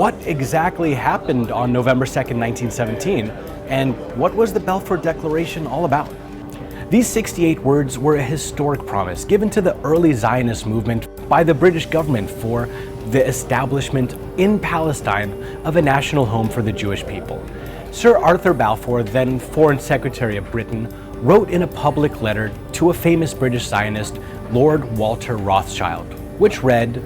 what exactly happened on November 2nd, 1917, and what was the Balfour Declaration all about? These 68 words were a historic promise given to the early Zionist movement by the British government for the establishment in Palestine of a national home for the Jewish people. Sir Arthur Balfour, then Foreign Secretary of Britain, wrote in a public letter to a famous British Zionist, Lord Walter Rothschild, which read,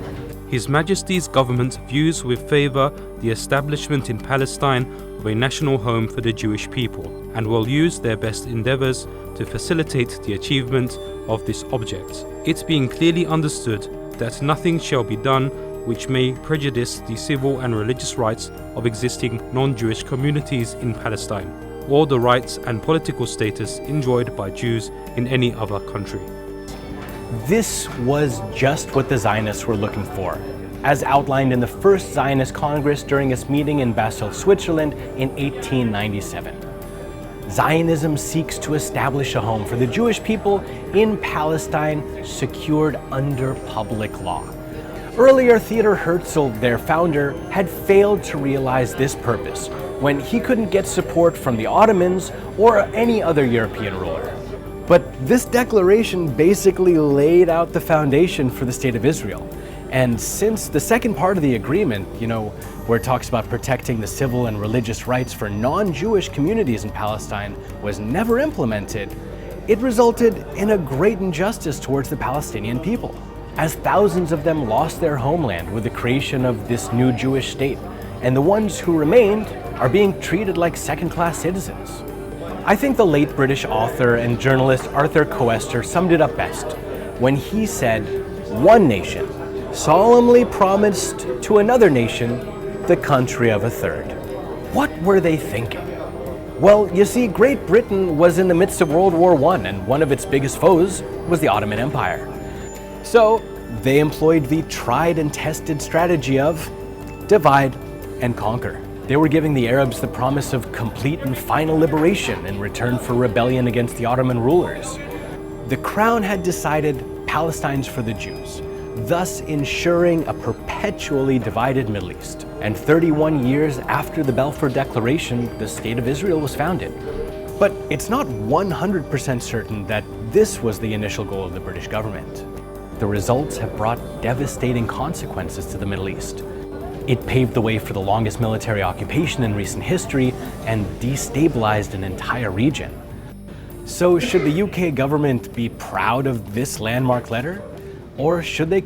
His Majesty's government views with favour the establishment in Palestine of a national home for the Jewish people, and will use their best endeavours to facilitate the achievement of this object, it being clearly understood that nothing shall be done which may prejudice the civil and religious rights of existing non-Jewish communities in Palestine, or the rights and political status enjoyed by Jews in any other country. This was just what the Zionists were looking for, as outlined in the First Zionist Congress during its meeting in Basel, Switzerland in 1897. Zionism seeks to establish a home for the Jewish people in Palestine secured under public law. Earlier, Theodor Herzl, their founder, had failed to realize this purpose when he couldn't get support from the Ottomans or any other European ruler. But this declaration basically laid out the foundation for the State of Israel. And since the second part of the agreement, where it talks about protecting the civil and religious rights for non-Jewish communities in Palestine, was never implemented, it resulted in a great injustice towards the Palestinian people, as thousands of them lost their homeland with the creation of this new Jewish state, and the ones who remained are being treated like second-class citizens. I think the late British author and journalist Arthur Koester summed it up best when he said, "One nation solemnly promised to another nation the country of a third." What were they thinking? Well, you see, Great Britain was in the midst of World War I, and one of its biggest foes was the Ottoman Empire. So they employed the tried and tested strategy of divide and conquer. They were giving the Arabs the promise of complete and final liberation in return for rebellion against the Ottoman rulers. The Crown had decided Palestine's for the Jews, thus ensuring a perpetually divided Middle East. And 31 years after the Balfour Declaration, the State of Israel was founded. But it's not 100% certain that this was the initial goal of the British government. The results have brought devastating consequences to the Middle East. It paved the way for the longest military occupation in recent history and destabilized an entire region. So should the UK government be proud of this landmark letter? Or should they come